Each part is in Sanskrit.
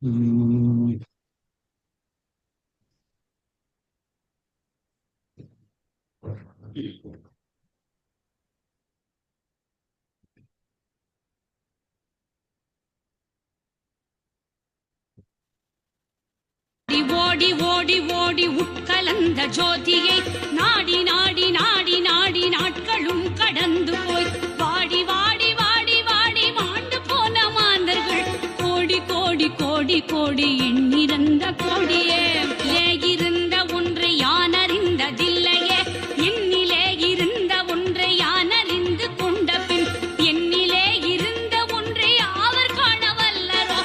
உம் ஓடி ஓடி ஓடி உட்கலந்த ஜோதியை நாடி நாடி நாடி நாடி நாட்களும் கடந்து போய் வாடி வாடி வாடி வாடி மாண்டு போன மாந்தர்கள் கோடி கோடி கோடி கோடி எண்ணிறந்த கோடியே இருந்த ஒன்றை யான் அறிந்ததில்லையே என்னிலே இருந்த ஒன்றை யான் அறிந்து கொண்ட பின் என்னிலே இருந்த ஒன்றை அவர் காண வல்லரோ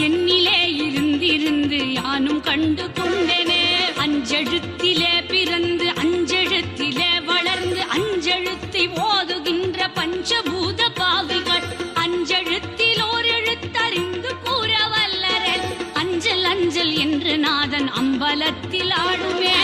என்னிலே இருந்திருந்து யானும் கண்டு கொண்டேனே அஞ்செழுத்திலே பிறந்து அஞ்செழுத்திலே வளர்ந்து அஞ்செழுத்தை ஓதுகின்ற பஞ்சபூத பாவிகள் அஞ்செழுத்தில் ஓர் எழுத்தறிந்து கூற வல்லரே அஞ்சல் அஞ்சல் என்று நாதன் அம்பலத்தில் ஆடுமே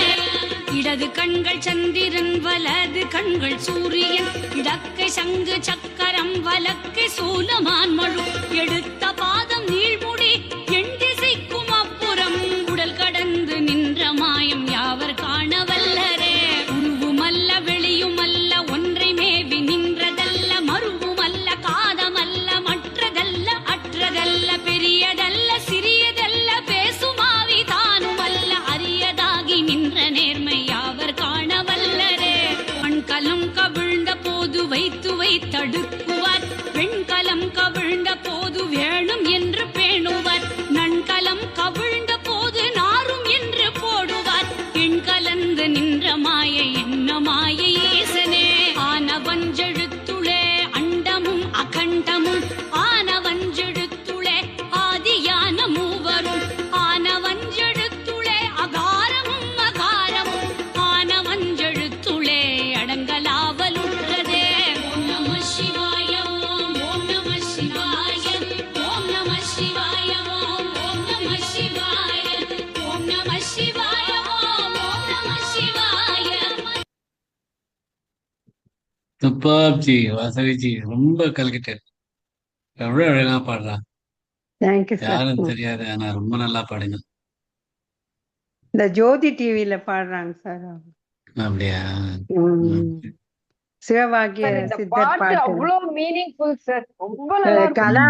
இடது கண்கள் சந்திரன் வலது கண்கள் சூரியன் இடக்கை சங்கு சக்கரம் வலக்கை சூலமான் மழு எடுத்த பாதம் நீழ்முடி எண் திசைக்கும் அப்புறம் உடல் கடந்து நின்ற மாயம் யாவர் காண வல்லரே உருவுமல்ல வெளியுமல்ல ஒன்றை மேவி நின்றதல்ல மருவுமல்ல காதமல்ல மற்றதல்ல அற்றதல்ல பெரியதல்ல சிறியதல்ல பேசுமாவி தானுமல்ல அரியதாகி நின்ற நேர்மை யாவர் காண வல்லரே மண்கலம் கவிழ்ந்த போது வைத்து வைத்தடுக்குவார் வெண்கலம் கவிழ்ந்த போது வேணும் என்று பேணுவார் நன்கலம் கவிழ்ந்த போது நாரும் என்று போடுவார் எண் கலந்து நின்ற மாயை என்ன மாயை ஈசனே ஆனவஞ்செழுத்துளே அண்டமும் அகண்டமும் ஆனவஞ்செழுத்துளே ஆதியான மூவரும் ஆனவஞ்செழுத்துளே அகாரமும் அகாரமும் ஆனவஞ்செழுத்துளே அடங்கலாவலுற்றதே ஓம் நம சிவாய ஓம் ஓம் நம சிவாய ஓம் நம சிவாய ஓம் ஓம் நம சிவாய ஓம் நம சிவாய ஓம் ஓம் நம சிவாய துப்பாப்ஜி வாசவிஜி ரொம்ப கலக்கிட்டார். எவ்வளவு அழகா பாடுறா. Thank you sir. யாரும் தெரியாது, ஆனா ரொம்ப நல்லா பாடுங்க. இந்த ஜோதி டிவில பாடுறாங்க சார். அப்படியா? சிவபாக்கிய இந்த சித்தர் பாட்டு பாட்டு அவ்வளவு மீனிங்ஃபுல் சார். ரொம்ப நல்லா இருக்கு. கலா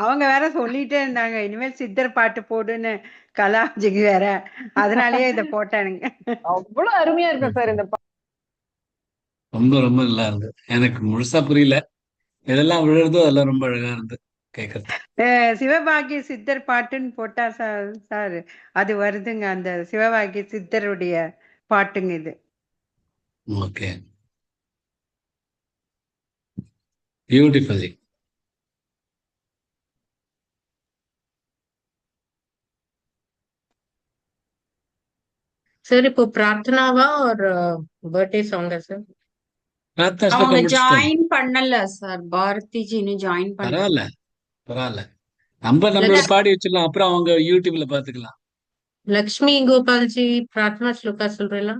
அவங்க வேற சொல்லிட்டே இருந்தாங்க, இனிமேல் சித்தர் பாட்டு போடுன்னு கலாஜிக்கு வேற, அதனாலயே இத போட்டானுங்க. அவ்வளவு அருமையா இருக்கு சார் இந்த பாட்டு. ரொம்ப ரொம்ப நல்லா இருந்து. எனக்கு முழுசா புரியல, எதெல்லாம் விழுறதோ அதெல்லாம் ரொம்ப அழகா இருந்து கேட்கறது. சிவபாக்கிய சித்தர் பாட்டுன்னு போட்டா சார் அது வருதுங்க, அந்த சிவபாக்கிய சித்தருடைய பாட்டுங்க இது. Okay, beautifully. சார் இப்போ பிரார்த்தனாவா ஒரு பர்த்டே சாங்கா சார்? அவங்க ஜாயின் பண்ணல சார், பாரதிஜின்னு ஜாயின் பண்ணல. பரவாயில்ல பரவாயில்ல, நம்மளோட பாடி வச்சிடலாம், அப்புறம் அவங்க யூடியூப்ல பாத்துக்கலாம். லக்ஷ்மி கோபால்ஜி பிரார்த்தனா ஸ்லோகா சொல்றீங்களா?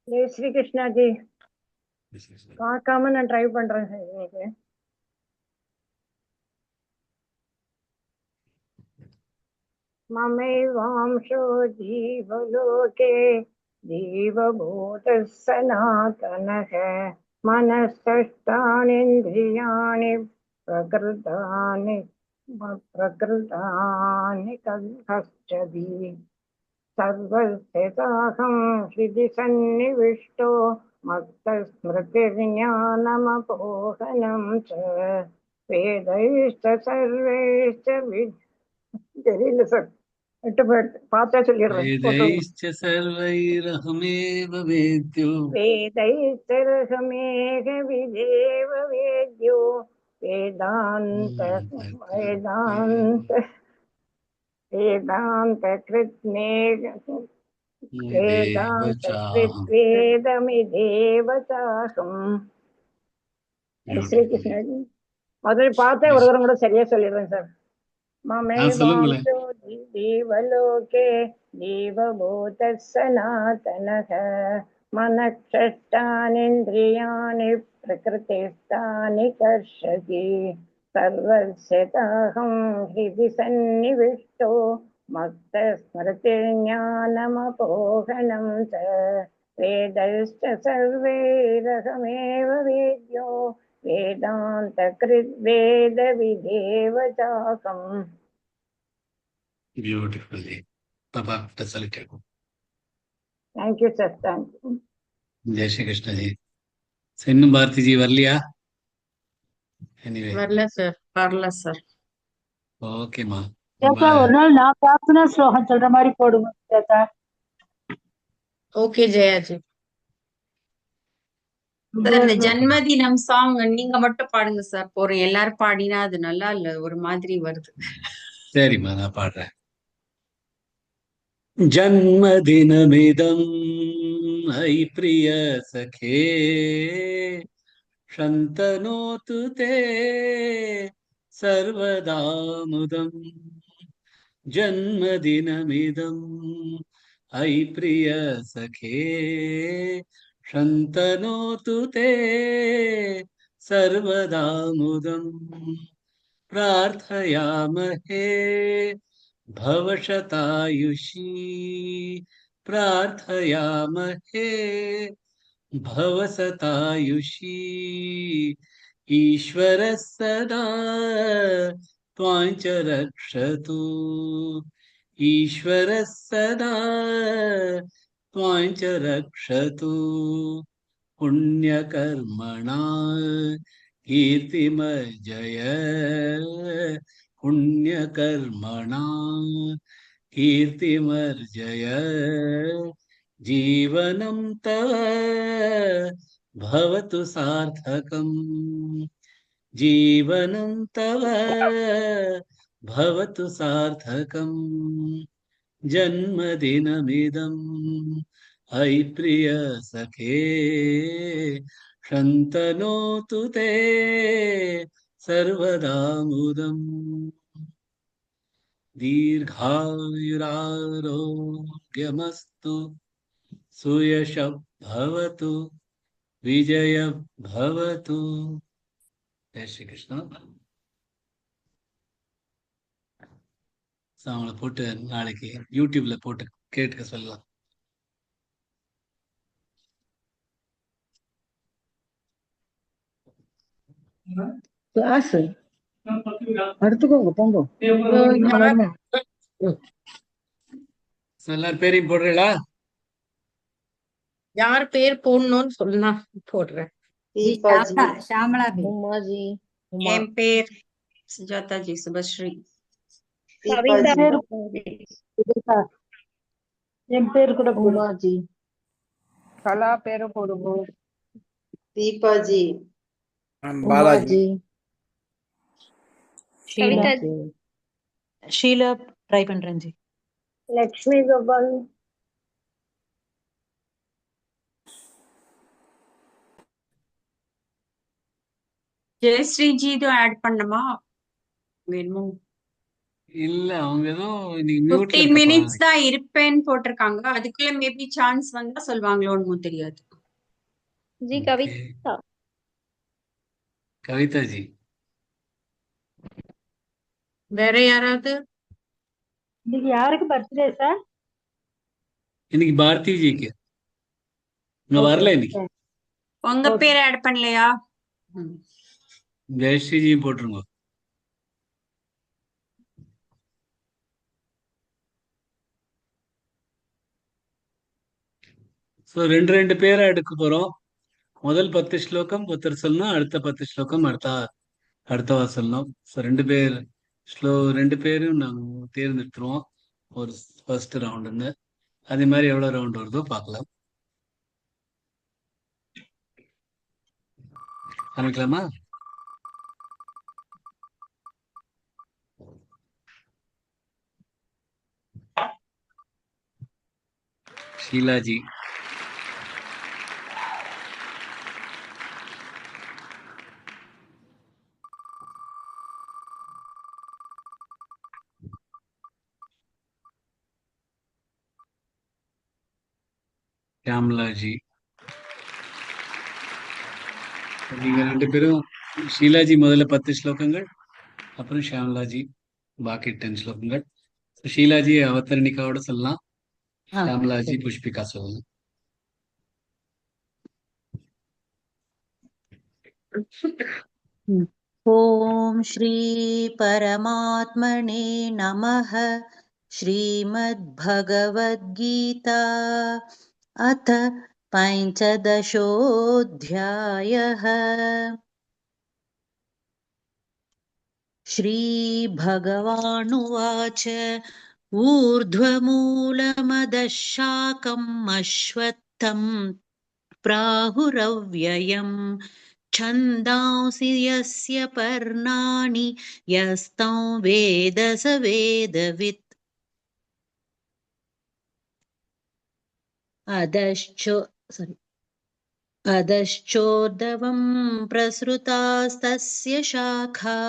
ஜெய் ஸ்ரீ கிருஷ்ணா ஜி. பார்க்காம நான் ட்ரை பண்றேன் சார் இன்னைக்கு. மமைவாம்சோ ஜீவலோகே ஜீவபூதः சனாதனः மனசஷ்டானேந்திரியாணி பிரகிருதானி கஷ்டதி சர்வஸ்ய சாகம் ஹ்ருதி சந்நிவிஷ்டோ மத்தஸ்மிருதிர்ஞானமபோகனம் ச வேதைஷ்ட சர்வைஷ்ட தெரியல சார், எட்டு போயிடுது, பார்த்தா சொல்லிடுறேன். வேதைஸ்தரகமேக விதேவ வேத்யோ வேதாந்த வேதாந்த வேதாந்த கிருத்மேக வேதாந்த கிருத்வேதமிதேவ சாகம். ஸ்ரீகிருஷ்ணன் முதல்ல பார்த்தா ஒரு தரம் கூட சரியா சொல்லிடுறேன் சார். மமைவாம்சோ ஜீவலோகே ஜீவபூதः சனாதனः மனஷஷ்டானேந்திரியாணி பிரகிருதிஸ்தானி கர்ஷதி सर्वस्यताहं हृदि सन्निविष्टो मत्तस्मृतिर्ज्ञानमपोहनं च वेदैश्च सर्वैरहमेव वेद्यो वेदान्तकृद्वेदविधेव चाकम्. பியூட்டிஃபுல்லி. பாபா சொல்லிட்டு. Thank you, sir. Thank you. Jai Shri Krishna ji. இன்னும் பாரதி ஜி வரலையா? எனிவே வரல சார். வரல சார். ஓகேம்மா. ஏக்கா ஒரு நாள் நான் பிரார்த்தனா ஸ்லோகம் சொல்ற மாதிரி போடுங்க ஏக்கா. ஓகே ஜெயாஜி. சார் இந்த ஜன்மதினம் சாங் நீங்க மட்டும் பாடுங்க சார். போறோம் எல்லாரும் பாடினா அது நல்லா இல்ல, ஒரு மாதிரி வருது. சரிம்மா, நான் பாடுறேன். ஜன்மதினமிதம் ஐ பிரிய சகே शन्तनोतु ते सर्वदामुदम् जन्मदिनमिदम् ऐ प्रिय सखे शन्तनोतु ते सर्वदामुदम् प्रार्थयामहे भवशतायुषी प्रार्थयामहे भवसतायुषी ईश्वरः सदा त्वां च रक्षतु ईश्वरः सदा त्वां च रक्षतु पुण्यकर्मणा कीर्तिमजय पुण्यकर्मणा कीर्तिमर्जय जीवनं तव भवतु सार्थकम् जीवनं तव भवतु सार्थकम् जन्मदिनमिदम् ऐ प्रिय सखे शन्तनोतु ते सर्वदा मुदम् दीर्घायुरारोग्यमस्तु सुयशः भवतु विजय भवतु. जय श्री कृष्ण. அவங்கள போட்டு நாளைக்கு யூடியூப்ல போட்டு கேட்டுக்க சொல்லலாம். கிளாஸ் அடுத்துக்கோங்க போங்க. எல்லாரும் பேரையும் போடுறீங்களா? யார் பேர் போடணும்னு சொன்னா போடுறேன். என் பேர் சுஜாதாஜி சுபஸ்ரீ. என் பேரு கூட பூமாஜி. கலா பேரு போடுங்க. தீபாஜி, பாலாஜி, ஷீலா ட்ரை பண்றேன் ஜி. லக்ஷ்மி கோபால். ஜெயஸ்ரீஜி இதுவும் ஆட் பண்ணமா வேணுமோ? இல்ல, அவங்க ஏதோ இன்னைக்கு 15 மினிட்ஸ் தான் இருப்பேன்னு போட்டிருக்காங்க. அதுக்குள்ள மேபி சான்ஸ் வந்தா சொல்வாங்களோன்னு தெரியாது. ஜி கவிதா. கவிதா ஜி. வேற யாராவது? இன்னைக்கு யாருக்கு பர்த்டே சார்? இன்னைக்கு பாரதி ஜிக்கு. நான் வரல இன்னைக்கு. உங்க பேர் ஆட் பண்ணலையா? ஜெயஸ்ரீ ஜி போட்டுருங்க. ஸோ ரெண்டு பேரை எடுக்க போறோம். முதல் 10 ஸ்லோகம் ஒருத்தர் சொல்லணும், அடுத்த 10 ஸ்லோகம் அடுத்தவா சொல்லணும். ஸோ ரெண்டு பேரும் நாங்கள் தேர்ந்தெடுத்துருவோம் ஒரு ஃபர்ஸ்ட் ரவுண்டுன்னு. அதே மாதிரி எவ்வளோ ரவுண்ட் வருதோ பார்க்கலாம். ஆரம்பிக்கலாமா? ஷீலாஜி. श्यामलाजी. நீங்க ரெண்டு பேரும் ஷீலாஜி முதல்ல 10 ஸ்லோகங்கள், அப்புறம் ஷியாமலாஜி பாக்கி 10 ஸ்லோகங்கள். ஷீலாஜி அவதரணிக்காவோட சொல்லலாம். ஷியாமலாஜி சரி. புஷ்பிகா சொல்லலாம். ॐ श्री परमात्मने नमः। श्रीमद्भगवद्गीता अथ पञ्चदशोऽध्यायः। श्रीभगवानुवाच ऊर्ध्वमूलमदः शाकम् अश्वत्थम् प्राहुरव्ययम् छन्दांसि यस्य पर्णानि यस्तं वेद स वेदवित्। अधश्चोर्ध्वं प्रसृतास्तस्य शाखा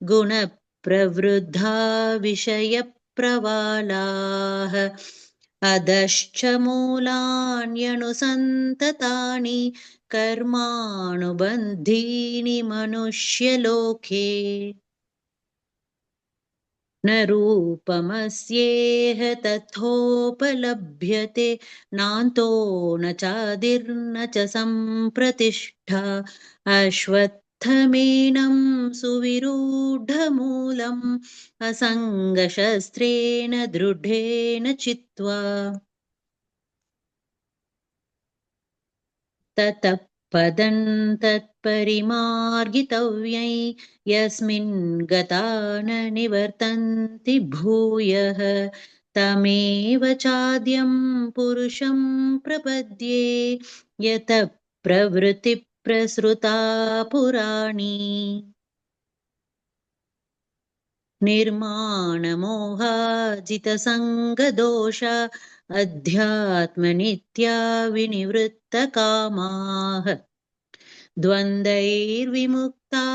गुणप्रवृद्धा विषयप्रवालाः। अधश्च मूलान्यनुसन्ततानि कर्मानुबन्धीनि मनुष्यलोके। न रूपमस्येह तथोपलभ्यते नान्तो न चादिर्न च सम्प्रतिष्ठा। अश्वत्थमेनं सुविरूढमूलम् असङ्गशस्त्रेण दृढेन चित्वा। ततः पदं तत्परिमार्गितव्यै यस्मिन् गता न निवर्तन्ति भूयः। तमेव चाद्यं पुरुषं प्रपद्ये यतः प्रवृत्तिः प्रसृता पुराणी। निर्माणमोहाजितसङ्गदोष अध्यात्मनित्या विनिवृत्तकामाः। द्वन्द्वैर्विमुक्ता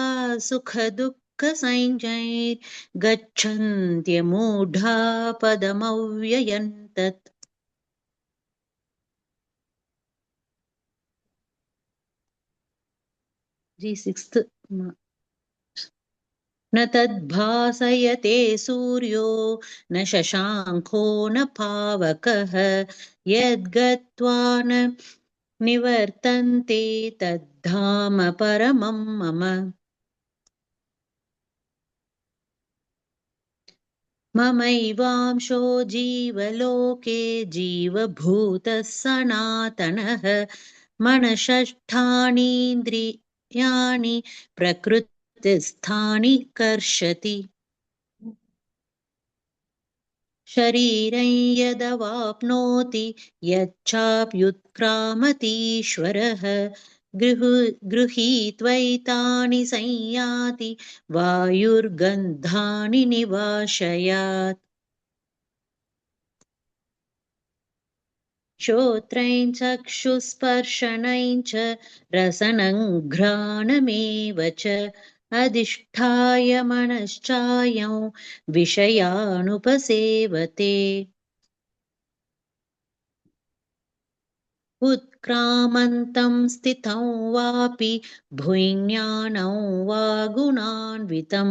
सुखदुःखसंज्ञैर्गच्छन्त्यमूढा पदमव्ययम् तत्। सिक्स्थ न तद्भासयते सूर्यो न शशाङ्को न पावकः यद्गत्वा न निवर्तन्ते तद्धाम परमं मम। ममैवांशो जीवलोके जीवभूतः सनातनः मनषष्ठानीन्द्रियाणि प्रकृतिस्थानि कर्षति। शरीरं यदवाप्नोति यच्चाप्युत्क्रामतीश्वरः गृहीत्वैतानि संयाति वायुर्गन्धानि निवाशयात्। श्रोत्रं चक्षुस्पर्शनं च रसनं घ्राणमेव च अधिष्ठाय मनश्चायं विषयानुपसेवते। उत्क्रामन्तं स्थितं वापि भुञ्ज्ञानं वा गुणान्वितं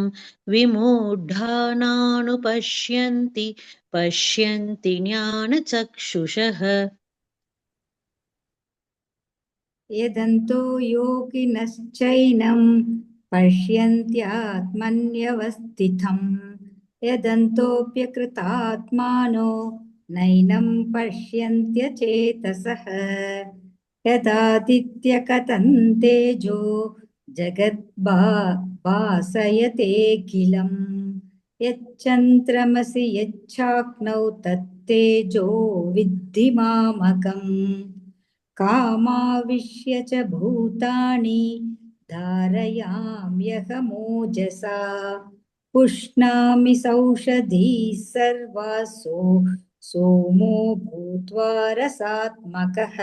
विमूढानानुपश्यन्ति पश्यन्ति ज्ञानचक्षुषः। यदन्तो योगिनश्चैनं पश्यन्त्यात्मन्यवस्थितं यदन्तोऽप्यकृतात्मानो नैनं पश्यन्त्यचेतसः। यदादित्यकतन्तेजो जगद्भासयतेऽखिलम् यच्चन्द्रमसि यच्चाग्नौ तत्तेजो विद्धि मामकम्। कामाविश्य च भूतानि धारयाम्यहमोजसा पुष्णामि सौषधीः सर्वासो सोमो भूत्वा रसात्मकः।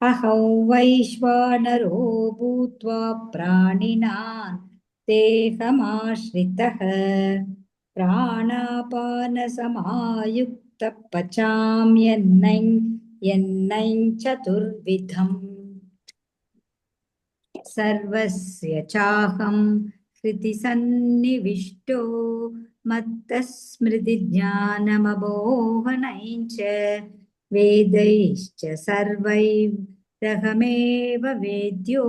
अहं वैश्वानरो भूत्वा प्राणिनां देहमाश्रितः प्राणापानसमायुक्तः पचाम्यन्नं चतुर्विधम्। सर्वस्य चाहं हृदि सन्निविष्टो मत्तः स्मृतिज्ञानमबोहनञ्च वेदैश्च सर्वैरहमेव वेद्यो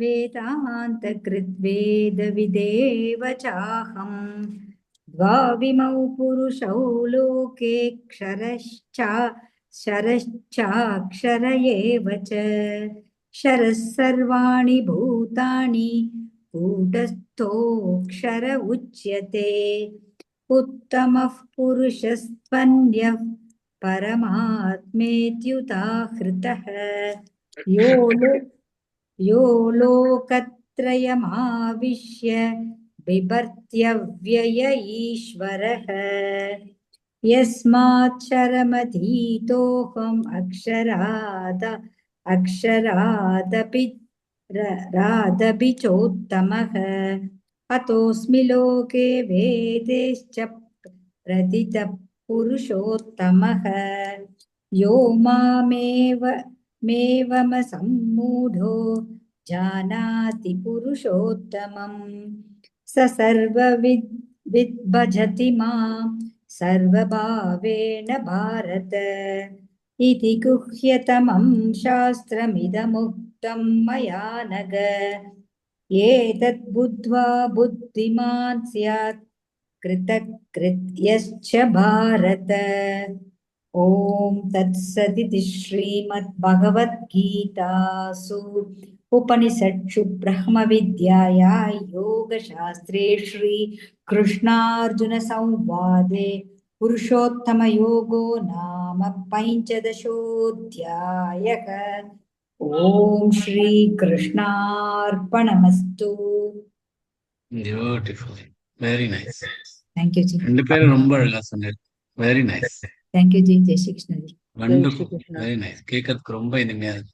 वेदान्तकृद्वेदविदेव चाहम् द्वाविमौ पुरुषौ लोके क्षरश्चाक्षर एव च क्षरः सर्वाणि भूतानि कूटस्थोऽक्षर उच्यते उत्तमः पुरुषस्त्वन्यः परमात्मेत्युदाहृतः यो लोकत्रयमाविश्य बिभर्त्यव्यय ईश्वरः यस्माक्षरमधीतोऽहम् अक्षरादपि चोत्तमः अतोऽस्मि लोके वेदेश्च प्रथितः पुरुषोत्तमः यो मेवमसम्मूढो जानाति पुरुषोत्तमम् स सर्वविद् भजति मां सर्वभावेन भारत इति गुह्यतमं शास्त्रमिदमुक्तं मया नघ एतत् बुद्ध्वा बुद्धिमान् स्यात् कृतकृत्यश्च भारत ॐ तत्सदिति श्रीमद्भगवद्गीतासु उपनिषत्सु ब्रह्मविद्यायां योगशास्त्रे श्रीकृष्णार्जुनसंवादे पुरुषोत्तमयोगो नाम पञ्चदशोऽध्यायः। ॐ श्रीकृष्णार्पणमस्तु। Beautiful, very nice. Thank you ji. ரெண்டு பேரும் ரொம்ப அழகா சொன்னீங்க. Very nice. Thank you ji. जय Shri Krishna ji. Wonderful, very nice. கேட்கறதுக்கு ரொம்ப இனிமையா இருக்கு.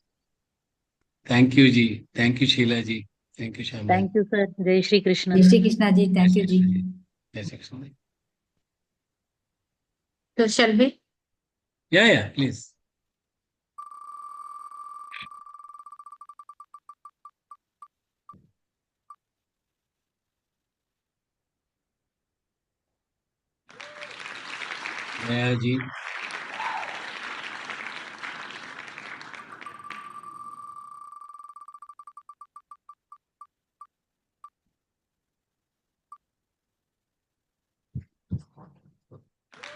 Thank you ji, thank you Sheela ji, thank you Shama. Thank you, sir. Jai Shri Krishna. जय श्री कृष्ण जी. Thank you ji. Yes, excellent. So shall we? Yeah, please. Yeah, ji.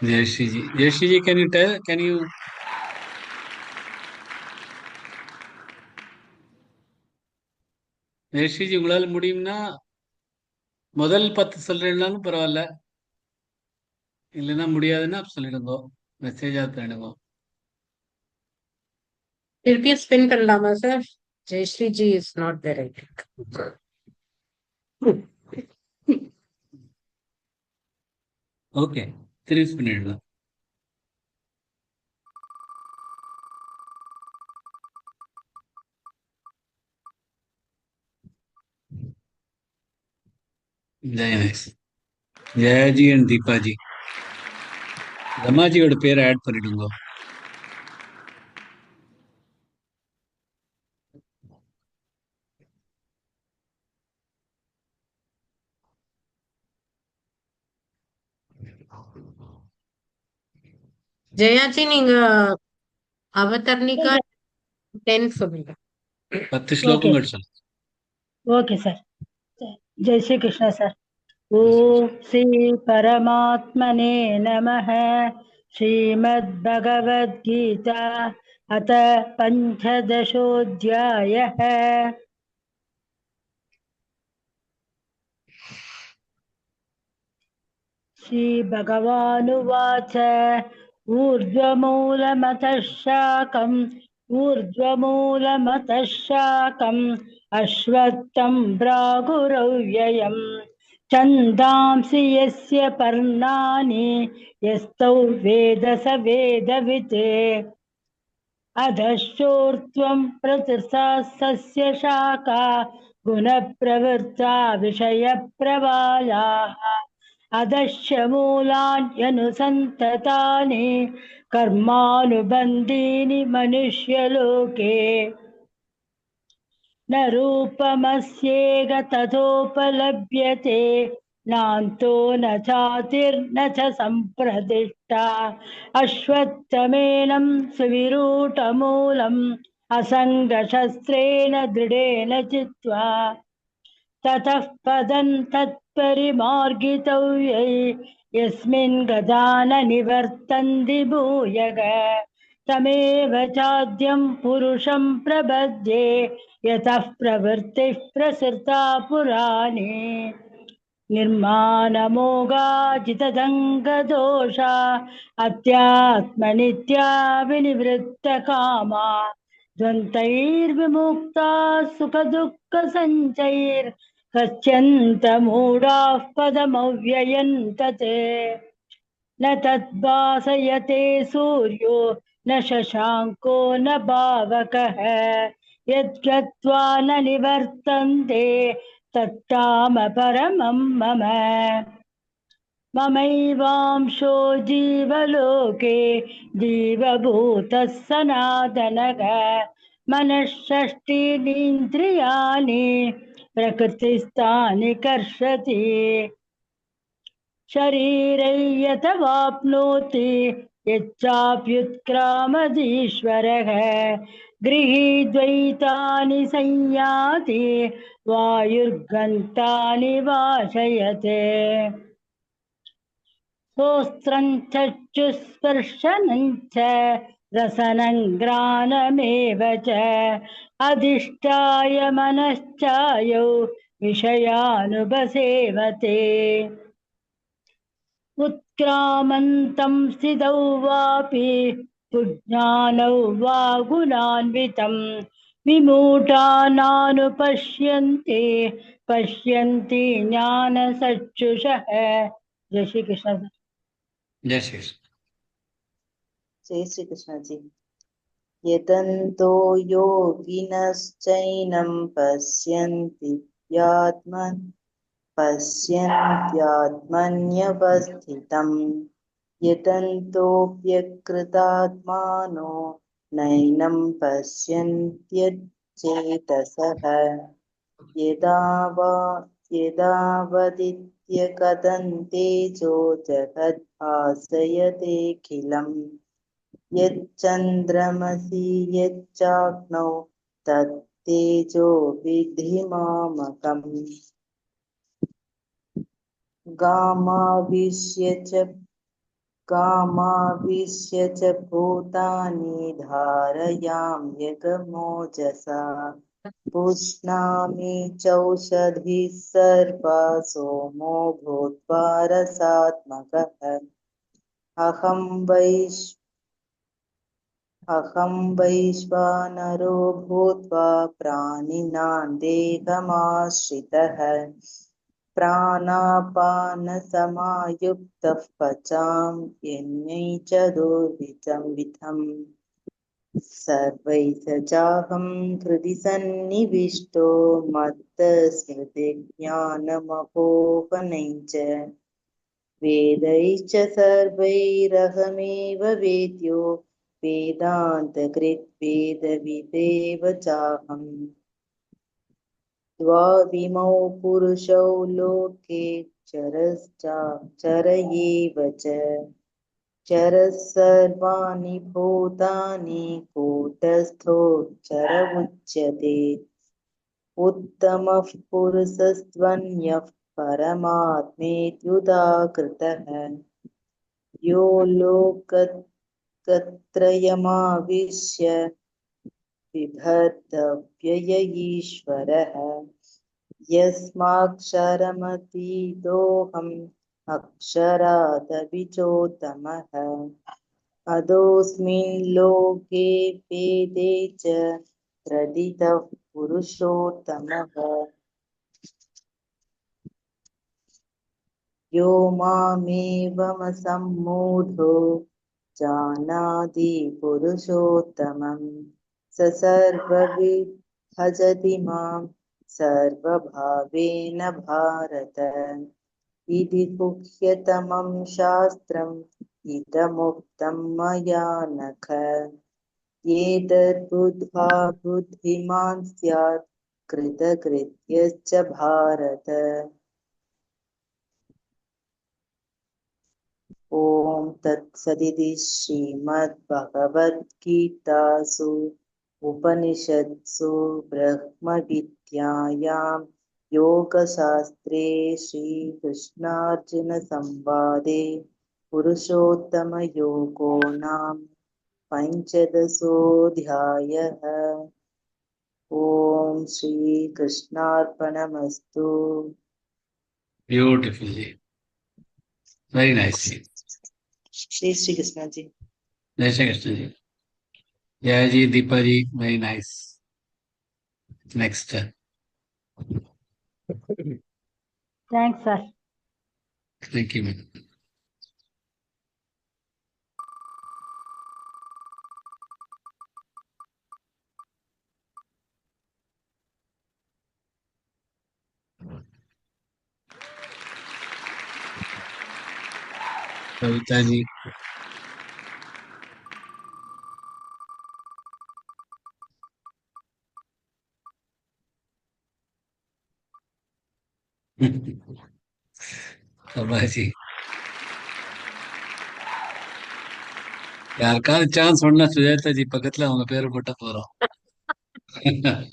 Jayashree ji. Jayashree ji, can you tell? Can you? Jayashree ji, உங்களால முடியும்னா முதல் 10 சொல்றேன்னாலும் பரவாயில்ல, இல்லைன்னா முடியாதுன்னா சொல்லிடுங்க, மெசேஜா பண்ணிடுங்க. திருப்பி ஸ்பின் பண்ணலாமா sir? Jayashree ji is not there I think. Okay, திருப்பி பண்ணிடலாம். ஜெயாஜி அண்ட் தீபாஜி, ரமாஜியோட பேரை ஆட் பண்ணிடுங்க. ஜெயாஜி நீங்க அவதர்ணிகா 10 சொல்லுங்க. 10 ஸ்லோகங்கள் சொல்லுங்க. ओके सर. जय श्री कृष्ण सर. ओम श्री परमात्मने नमः. श्रीमद्भगवद्गीता अथ पंचदशोऽध्यायः. श्रीभगवानुवाच ऊर्ध्वमूलमतः शाकम् अश्वत्थं प्रागुरव्ययम् छन्दांसि यस्य पर्णानि यस्तौ वेद स वेदवित् अधश्चोर्ध्वं प्रसृतास्तस्य शाखा गुणप्रवृत्ता विषयप्रवालाः अधश्च मूलान्यनुसन्ततानि कर्मानुबन्धीनि मनुष्यलोके. 11 मनुष्यलोके न रूपमस्येह तथोपलभ्यते नान्तो न चातिर्न च सम्प्रदिष्टा अश्वत्थमेनं सुविरूढमूलम् असङ्गशस्त्रेण दृढेन चित्वा ततः पदं तत्परिमार्गितव्यै यस्मिन् गता न निवर्तन्ति भूयः तमेव चाद्यं पुरुषं प्रपद्ये यतः प्रवृत्तिः प्रसृता पुराणे निर्माणमोगाजितदङ्गदोषा अत्यात्मनित्या विनिवृत्तकामा द्वन्द्वैर्विमुक्ता सुखदुःखसञ्चैर्गच्छन्तमूढाः पदमव्ययं तत् न तद्भासयते सूर्यो न शशाङ्को न पावकः यद्गत्वा न निवर्तन्ते तत्ताम परमं मम ममैवांशो जीवलोके जीवभूतः सनातनः मनःषष्ठीनीन्द्रियाणि प्रकृतिस्थानि कर्षति शरीरै यतवाप्नोति यच्चाप्युत्क्रामदीश्वरः गृहीद्वैतानि संयाति वायुर्गन्तानि वाशयते सोस्त्रं चक्षुस्पर्शनं च रसनं घ्राणमेव च अधिष्ठाय मनश्चायौ विषयानुपसेवते उत्क्रामन्तं स्थितौ वापि पुज्ञानौ वा गुणान्वितं विमूढानानुपश्यन्ति पश्यन्ति ज्ञानचक्षुषः जय श्री कृष्ण। जय श्री कृष्ण। जय श्री कृष्ण जी। यतन्तो योगिनश्चैनं पश्यन्त्यात्मन्यवस्थितं यतन्तोऽप्यकृतात्मानो नैनं पश्यन्त्यचेतसः यदावदित्यकदन्तेजो जगद्भासयतेऽखिलम् यच्चन्द्रमसि यच्चाग्नौ तत्तेजो विद्धि मामकम् गामाविश्य च भूतानि धारयाम्यगमोजसा पुष्णामि चौषधिः सर्वा सोमो भूत्वा रसात्मकः अहं वैश्वानरो भूत्वा प्राणिनां देहमाश्रितः प्राणापानसमायुक्तः पचाम्यन्नैश्चतुर्विधम् सर्वैः चाहं हृदि सन्निविष्टो मत्तस्मृतिज्ञानमपोहनैश्च वेदैश्च सर्वैरहमेव वेद्यो वेदान्तकृत् वेदविदेव चाहम् द्वाविमौ पुरुषौ लोके चर एव च चरः सर्वाणि भूतानि कूटस्थोऽक्षर उच्यते उत्तमः पुरुषस्त्वन्यः परमात्मेत्युदाकृतः यो लोकत्रयमाविश्य बिभर्त्यव्यय ईश्वरः यस्माक्षरमतीतोऽहम् अक्षरादपि अधोऽस्मिन् लोके वेदे च प्रथितः पुरुषोत्तमः यो मामेवमसम्मूढो जानाति पुरुषोत्तमं स सर्वविद् भजति मां सर्वभावेन भारत इति गुह्यतमं शास्त्रम् इदमुक्तं मया नघ एतद्बुद्ध्वा बुद्धिमान् स्यात् कृतकृत्यश्च भारत। ॐ तत्सदिति श्रीमद्भगवद्गीतासु उपनिषत्सु ब्रह्मविद्यायां योगशास्त्रे श्रीकृष्णार्जुनसंवादे पुरुषोत्तमयोगो नाम पञ्चदशोऽध्यायः। ॐ श्रीकृष्णार्पणमस्तु। Beautifully. Very nice. जय श्री कृष्ण जी। Jai Shri Krishna ji. Jai ji, Deepa ji. Very nice. Next. Thanks, sir. Thank you, ma'am. Kavita ji. Prabha ji. யாருக்காவது சான்ஸ் ஒன்னா சுஜாதா ஜி பக்கத்துல அவங்க பேரை போட்டா போறோம். சார்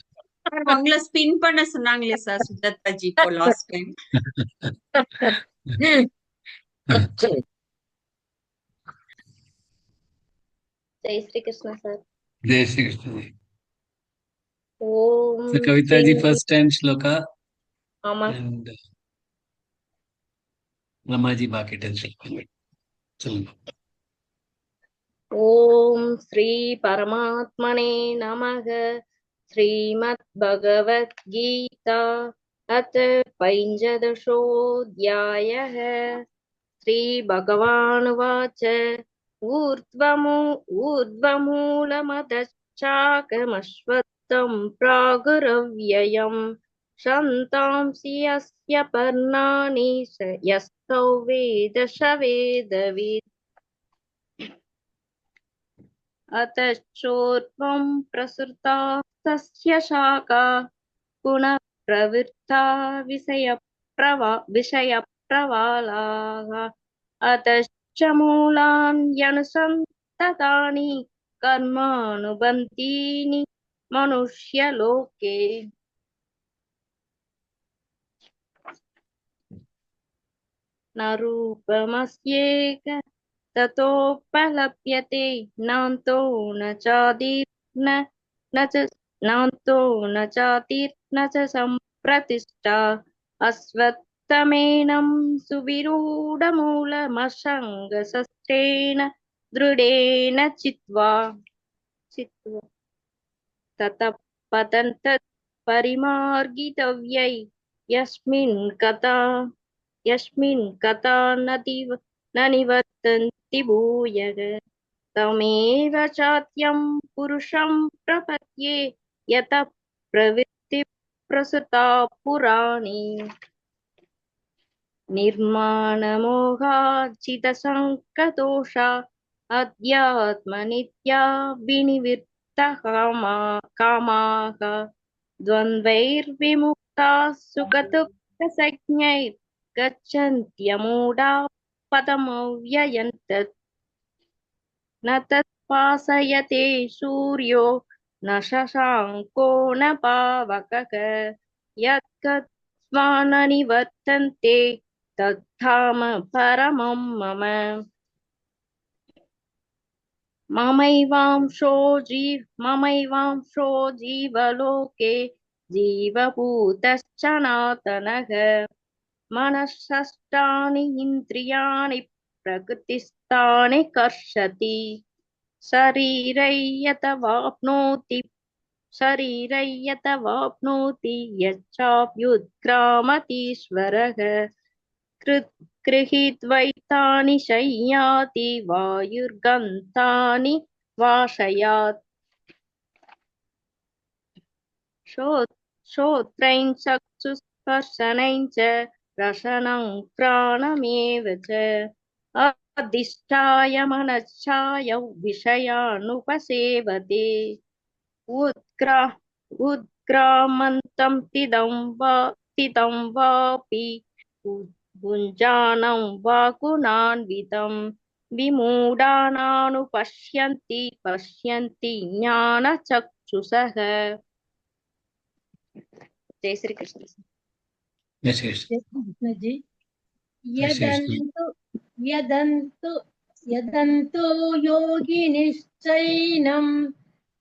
உங்களை ஸ்பின் பண்ண சொன்னாங்களே சார் சுஜாதா ஜி இப்போ லாஸ்ட் டைம். जय श्री कृष्ण सर। जय श्री कृष्ण जी. ओम So Kavita ji first and Shloka आमा and Rama ji बाकी 10 श्लोक. चलो. ओम श्री परमात्मने नमः। श्रीमद् भगवत गीता अथ पंचदशोऽध्यायः। श्री भगवानुवाच ऊर्ध्वमूलमदश्चाकमश्वत्थं प्रागुरव्ययम् शन्तांसि यस्य पर्णानि यस्तौ वेद स वेदवित्। अतश्चोर्ध्वं प्रसृता तस्य शाखा पुनः प्रवृत्ता विषयप्रवालाः। अतश्च मूलान्यनुसन्ततानि कर्मानुबन्धीनि मनुष्यलोके। न रूपमस्येक ततोपलभ्यते नान्तो न चादिर्न नान्तो न चातिर्न च सम्प्रतिष्ठा। अश्वत्थमेनं सुविरूढमूलमसङ्गशस्त्रेण दृढेन चित्वा ततः पतन्तः परिमार्गितव्यै यस्मिन् कथा न निवर्तन्ति भूयः। तमेव चात्यं पुरुषं प्रपद्ये यतः प्रवृत्ति प्रसृता पुराणी। निर्माणमोहाजितसङ्कदोषा अध्यात्मनित्या विनिवृत्तकामाः द्वन्द्वैर्विमुक्ताः सुखदुःखसञ्ज्ञैर्गच्छन्त्यमूढा पदमव्ययम् तत्। न तत्पासयते सूर्यो न शशाङ्को न पावकः यद्गत्वा न निवर्तन्ते तद्धाम परमं मम। ममैवांशो जीवलोके जीवभूतश्च सनातनः। मनःषष्ठानि इन्द्रियाणि प्रकृतिस्थानि कर्षति। शरीरं यतवाप्नोति यच्चाप्युत्क्रामतीश्वरः। गृहीत्वैतानि शय्याति वायुर्गन्तानि वाशयात्। श्रोत्रं चक्षुस्पर्शनं च रसनं घ्राणमेव च अधिष्ठाय मनश्चाय विषयानुपसेवते। क्रामन्तं तिदं वापि भुञ्जानं वा गुणान्वितं पश्यन्ति ज्ञानचक्षुषः। जय श्री कृष्ण। जय श्री कृष्ण। जय श्री कृष्ण जी। जय श्री कृष्ण। यदन्तो योगिनिश्चैनं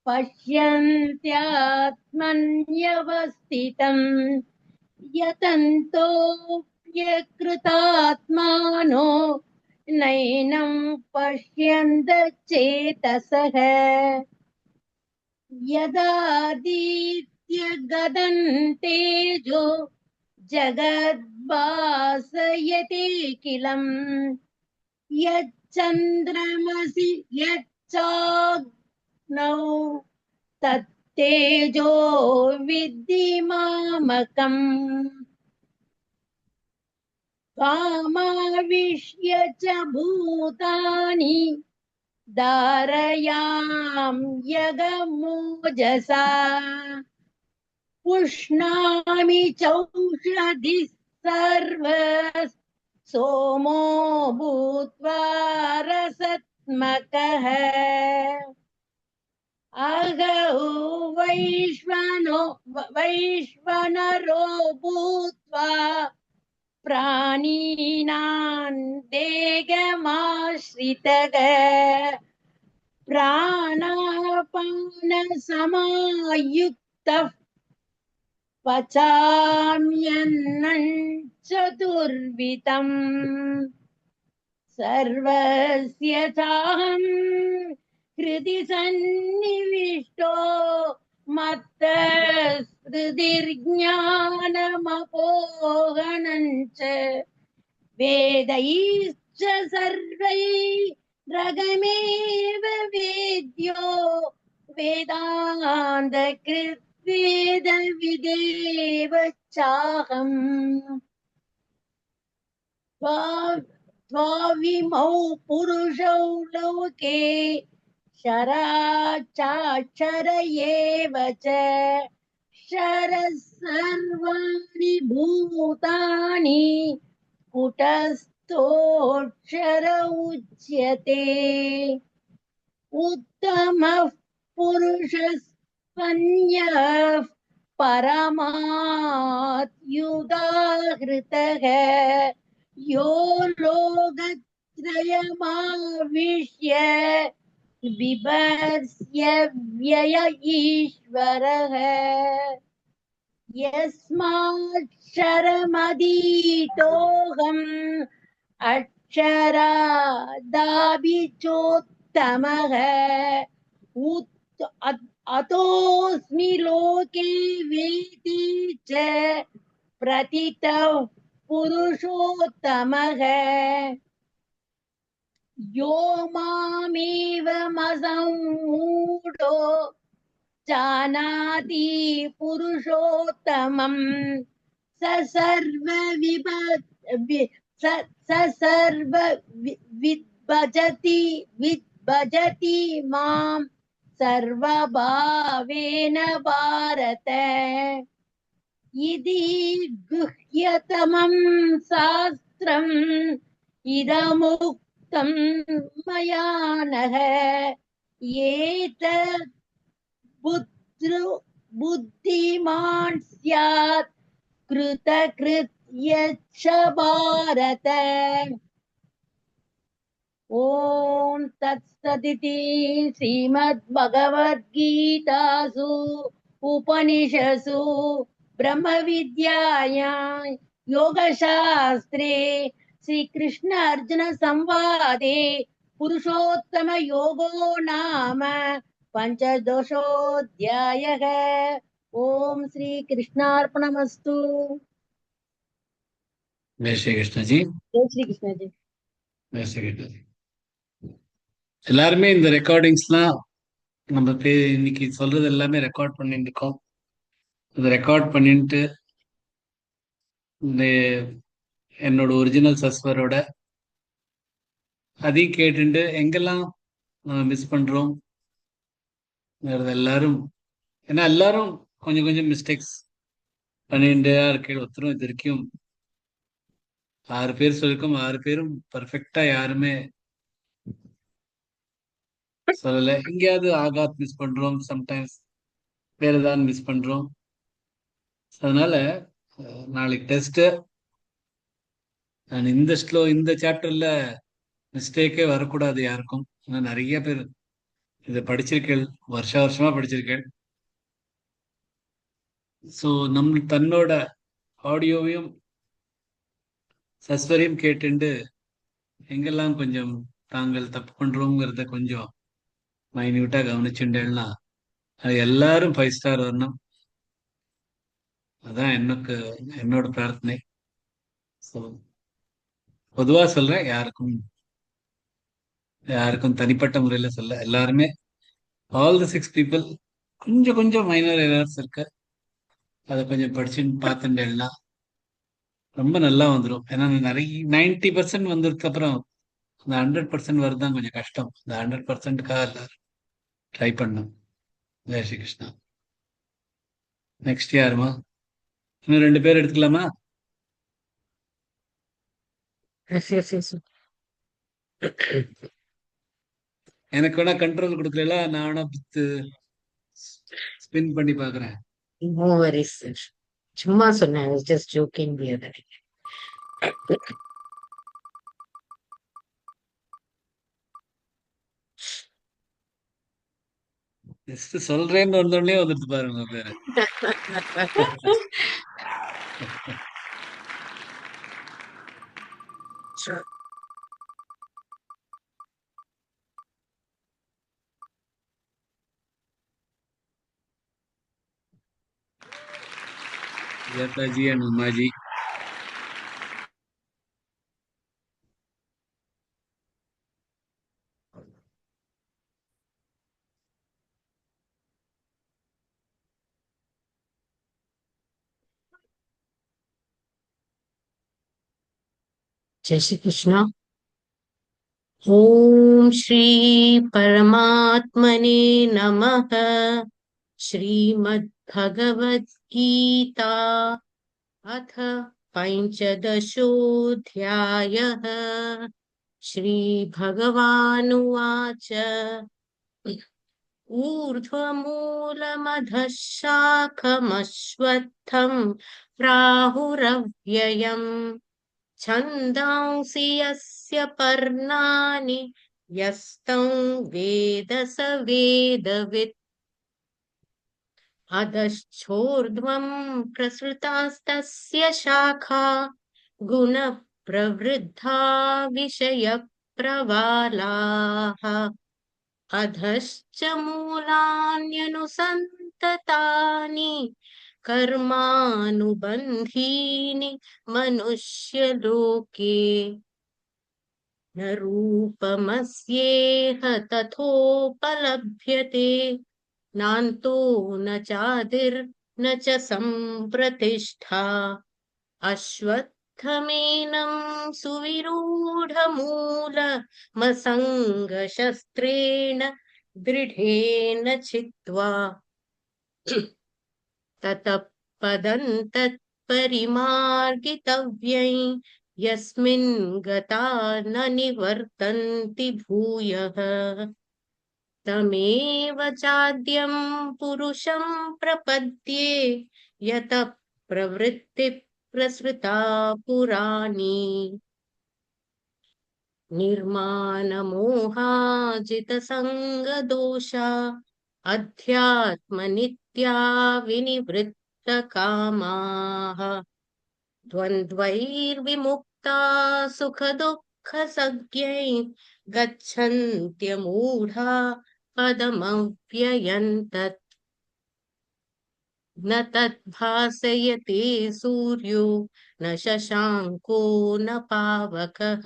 पश्यन्त्यात्मन्यवस्थितम् यतन्तोऽप्यकृतात्मानो नैनं पश्यन्त चेतसः यदादित्यगदं तेजो जगद्भासयतेऽखिलम् यच्चन्द्रमसि यच्चाग्नौ तत्तेजो विद्धि मामकम् त्वामाविश्य च भूतानि धारयाम यगमोजसा पुष्णामि चौषधि सर्व सोमो भूत्वा रसत्मकः अगौ वैश्वनरो भूत्वा प्राणिनां देहमाश्रितः प्राणापानसमायुक्तः पचाम्यन्नं चतुर्विधम् सर्वस्य चाहं हृदि सन्निविष्टो मत्तस्मृतिर्ज्ञानमपोहनं च वेदैश्च सर्वैरगमेव वेद्यो वेदान्तकृत् वेदविदेव चाहम् त्वाविमौ पुरुषौ लोके क्षराचाक्षर एव च क्षरः सर्वाणि भूतानि कुटस्थोऽक्षर उच्यते उत्तमः पुरुषस्त्वन्यः परमात्युदाहृतः यो लोकत्रयमाविश्य बिभर्त्य व्यय ईश्वरः यस्माक्षरमधीतोऽहम् अक्षरादाभिचोत्तमः अतोऽस्मि लोके वेति च प्रतितः पुरुषोत्तमः यो मामेवमसम्मूढो जानाति पुरुषोत्तमं स विद्भजति मां सर्वभावेन भारत इति गुह्यतमं शास्त्रम् इदमुक्तं मया नः एतत् बुद्धिमान् स्यात् कृतकृत्यश्च भारत ॐ तत्सदिति श्रीमद्भगवद्गीतासु उपनिषत्सु ब्रह्मविद्यायां योगशास्त्रे श्रीकृष्ण अर्जुन संवादे पुरुषोत्तम योगो नाम पंचदशोऽध्यायः। ओम श्री कृष्णार्पणमस्तु। जय श्री कृष्ण जी। जय श्री कृष्ण जी। जय श्री कृष्ण जी। எல்லாருமே இந்த ரெக்கார்டிங்ஸ்லாம் நம்ம இன்னைக்கு சொல்றது எல்லாமே ரெக்கார்ட் பண்ணிட்டு இருக்கோம். அதை ரெக்கார்ட் பண்ணிட்டு இந்த என்னோட ஒரிஜினல் சஸ்வரோட அதையும் கேட்டுட்டு எங்கெல்லாம் நம்ம மிஸ் பண்றோம் எல்லாரும், ஏன்னா எல்லாரும் கொஞ்சம் கொஞ்சம் மிஸ்டேக்ஸ் பண்ணிட்டே இருக்கேன். ஒருத்தரும் இது வரைக்கும் 6 பேர் சொல்லிருக்கோம். 6 பேரும் பர்ஃபெக்டா யாருமே சொல்லல. எங்கேயாவது ஆகாத் மிஸ் பண்றோம், சம்டைம்ஸ் வேற ஏதாவது மிஸ் பண்றோம். அதனால நாளைக்கு டெஸ்ட். நான் இந்த சாப்டர்ல மிஸ்டேக்கே வரக்கூடாது யாருக்கும். ஏன்னா நிறைய பேர் இதை படிச்சிருக்கேன், வருஷமா படிச்சிருக்கேன். ஸோ தன்னோட ஆடியோவையும் சஸ்வரையும் கேட்டுண்டு எங்கெல்லாம் கொஞ்சம் தாங்கள் தப்பு பண்றோங்கிறத கொஞ்சம் மைன்யூட்டா கவனிச்சுட்டேன்னா அது எல்லாரும் 5 ஸ்டார் வரணும். அதான் என்னோட பிரார்த்தனை. ஸோ பொதுவா சொல்றேன், யாருக்கும் தனிப்பட்ட முறையில சொல்ல, எல்லாருமே ஆல் தி 6 பீப்புள் கொஞ்சம் கொஞ்சம் மைனர் எரர்ஸ் இருக்கு. அதை கொஞ்சம் படிச்சுன்னு பார்த்துட்டேன்னா ரொம்ப நல்லா வந்துடும். ஏன்னா நிறைய 90% வந்ததுக்கு அப்புறம் அந்த 100% வருதான் கொஞ்சம் கஷ்டம். இந்த 100%க்காக எல்லாரும் ட்ரை பண்ணும். ஜெய் ஸ்ரீ கிருஷ்ணா. நெக்ஸ்ட் யாருமா? இன்னும் 2 பேர் எடுத்துக்கலாமா? Yes. எனக்கு வேணா கண்ட்ரோல் கொடுக்கல, நான் வேணா ஸ்பின் பண்ணி பாக்குறேன். No worries, sir. சும்மா சொன்னேன். I was just joking the other day. Just சொல்றேன்னு வந்தோடனே வந்துட்டு பாருங்க பேரு. Sure. Yataji and Umaji. Jai Shri Krishna. Om Shri Paramatmane Namaha. Srimad Bhagavad Gita अथ पञ्चदशोऽध्यायः श्रीभगवानुवाच ऊर्ध्वमूलमधः शाखमश्वत्थं प्राहुरव्ययम् छन्दांसि यस्य पर्णानि यस्तं वेद स वेदवित् अधश्चोर्ध्वं प्रसृतास्तस्य शाखा गुणप्रवृद्धा विषयप्रवालाः अधश्च मूलान्यनुसन्ततानि कर्मानुबन्धीनि मनुष्यलोके न रूपमस्येह तथोपलभ्यते नान्तो न चादिर्न च सम्प्रतिष्ठा अश्वत्थमेनं सुविरूढमूलमसङ्गशस्त्रेण दृढेन छित्त्वा ततः पदं तत्परिमार्गितव्यै यस्मिन् गता न निवर्तन्ति भूयः तमेव चाद्यं पुरुषं प्रपद्ये यतः प्रवृत्तिः प्रसृता पुराणी निर्मानमोहाजितसङ्गदोषा अध्यात्मनित्या विनिवृत्तकामाः द्वन्द्वैर्विमुक्ता सुखदुःखसज्ञै गच्छन्त्यमूढा पदमव्ययं तत् न तद्भासयते सूर्यो न शशाङ्को न पावकः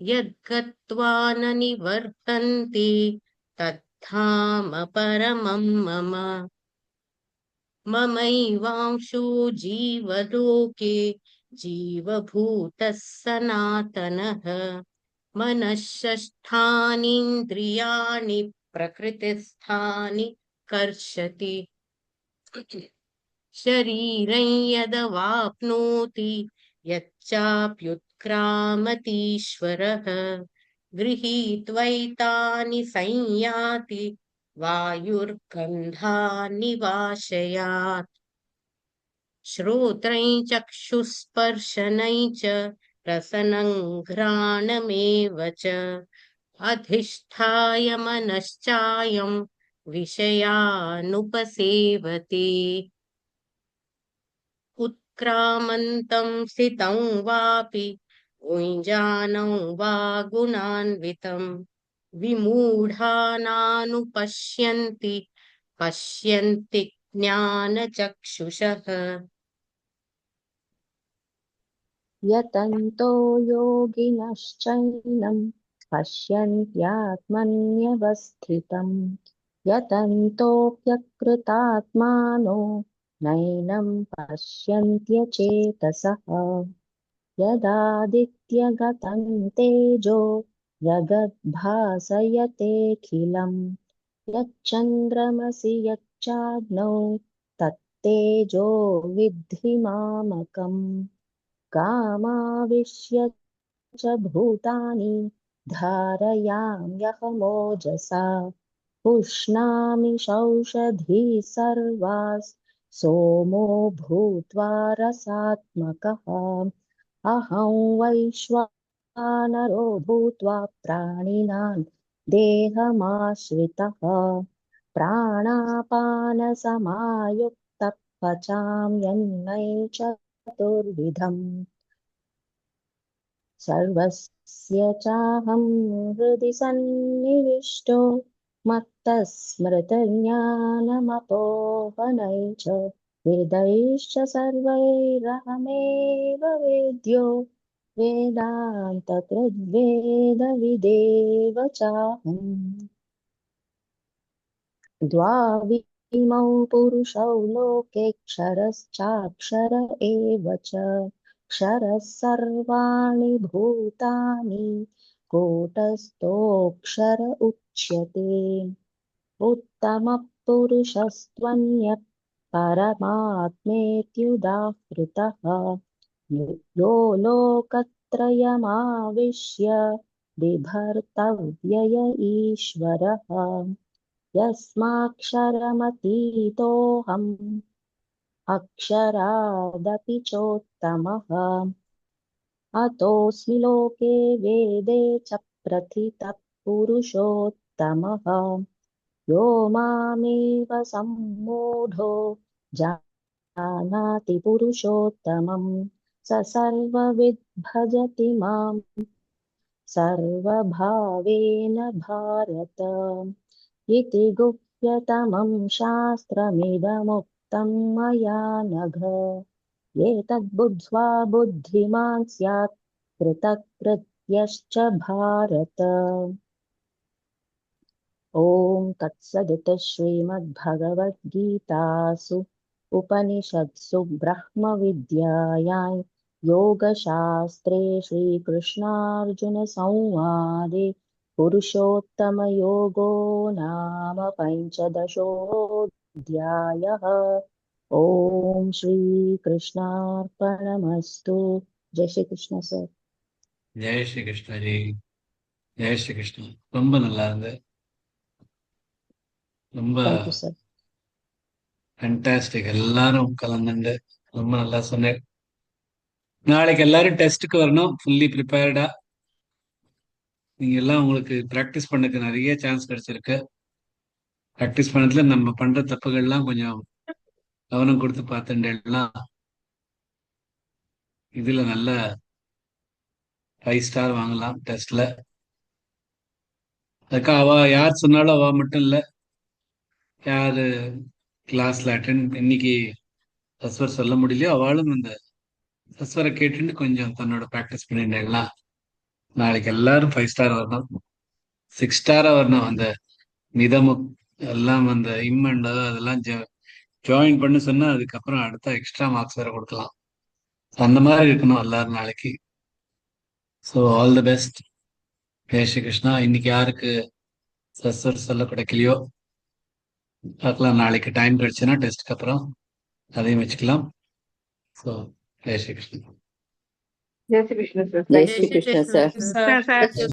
यद्गत्वा न निवर्तन्ते तद्धाम परमं मम ममैवांशो जीवलोके जीवभूतः सनातनः मनःषष्ठानीन्द्रियाणि प्रकृतिस्थानि कर्षति शरीरं यदवाप्नोति यच्चाप्युत्क्रामतीश्वरः गृहीत्वैतानि संयाति वायुर्गन्धानि वाशयात् श्रोत्रं चक्षुस्पर्शनं च रसनं घ्राणमेव च अधिष्ठाय मनश्चायं विषयानुपसेवते उत्क्रामन्तं स्थितं वापि भुञ्जानं वा गुणान्वितं विमूढानानुपश्यन्ति पश्यन्ति ज्ञानचक्षुषः यतन्तो योगिनश्चैनं पश्यन्त्यात्मन्यवस्थितं यतन्तोऽप्यकृतात्मानो नैनं पश्यन्त्यचेतसः यदादित्यगतं तेजो जगद्भासयतेऽखिलं यच्चन्द्रमसि यच्चाग्नौ तत्तेजो विद्धि मामकम् कामाविश्य च भूतानि धारयाम्यहमोजसा पुष्णामि सौषधीः सर्वास् सोमो भूत्वा रसात्मकः अहं वैश्वानरो भूत्वा प्राणिनां देहमाश्रितः प्राणापानसमायुक्तः पचाम्यन्नं चतुर्विधम् सर्वस्य चाहं हृदि सन्निविष्टो मत्तः स्मृतिर्ज्ञानमपोहनै च वेदैश्च सर्वैरहमेव वेद्यो वेदान्तकृद्वेदविदेव चाहम् द्वाविमौ पुरुषौ लोकेऽक्षरश्चाक्षर एव च क्षरः सर्वाणि भूतानि कूटस्थोऽक्षर उच्यते उत्तमः पुरुषस्त्वन्यः परमात्मेत्युदाहृतः यो लोकत्रयमाविश्य बिभर्तव्यय ईश्वरः यस्माक्षरमतीतोऽहम् अक्षरादपि चोत्तमः अतोऽस्मि लोके वेदे च प्रथितः पुरुषोत्तमः यो मामेव सम्मूढो जानाति पुरुषोत्तमं स सर्वविद् भजति मां सर्वभावेन भारत इति गुह्यतमं शास्त्रमिदमुक्तं मया नघ एतद्बुद्ध्वा बुद्धिमान् स्यात् कृतकृत्यश्च भारत ॐ तत्सदिति श्रीमद्भगवद्गीतासु उपनिषत्सु ब्रह्मविद्यायां योगशास्त्रे श्रीकृष्णार्जुनसंवादे पुरुषोत्तमयोगो नाम पञ्चदशोऽध्यायः ॐ श्रीकृष्णार्पणमस्तु जय श्री कृष्ण सर ஜெய் ஸ்ரீ கிருஷ்ணா ஜி. ஜெய் ஸ்ரீ கிருஷ்ணா. ரொம்ப நல்லா இருந்தது. ரொம்ப थैंक यू सर ஃபேண்டாஸ்டிக். எல்லாரும் கலந்துண்டு ரொம்ப நல்லா சொன்னேன். நாளைக்கு எல்லாரும் டெஸ்ட்டுக்கு வரணும், ஃபுல்லி ப்ரிப்பேர்டா. நீங்க எல்லாம் உங்களுக்கு ப்ராக்டிஸ் பண்ணக்கு நிறைய சான்ஸ் கிடைச்சிருக்கு. ப்ராக்டிஸ் பண்ணதுல நம்ம பண்ற தப்புகள்லாம் கொஞ்சம் கவனம் கொடுத்து பார்த்துட்டேன்னா இதுல நல்ல 5 ஸ்டார் வாங்கலாம் டெஸ்ட்ல. அதுக்கு அவ யார் சொன்னாலும் அவ மட்டும் இல்ல, யாரு கிளாஸ்ல அட்டென்ட் இன்னைக்கு சஸ்வர் சொல்ல முடியலையோ அவளும் அந்த சஸ்வரை கேட்டுட்டு கொஞ்சம் தன்னோட ப்ராக்டிஸ் பண்ணிட்டேன்னா நாளைக்கு எல்லாரும் 5 ஸ்டார் வரணும், 6 ஸ்டாரா வரணும். அந்த மிதமு எல்லாம் அந்த இம்மண்ட் அதெல்லாம் ஜாயின் பண்ணு சொன்னா அதுக்கப்புறம் அடுத்த எக்ஸ்ட்ரா மார்க்ஸ் வேற கொடுக்கலாம். அந்த மாதிரி இருக்கணும் எல்லாரும் நாளைக்கு. So all the best. Jai Shri Krishna. இன்னைக்கு யாருக்கு சஸ்வர் சொல்ல கிடைக்கலையோ பார்க்கலாம், நாளைக்கு டைம் கிடைச்சுன்னா டெஸ்ட்க்கு அப்புறம் அதையும் வச்சுக்கலாம். So Jai Shri Krishnan. Jai Shri Krishna sir. Jai Shri Krishna sir. Sir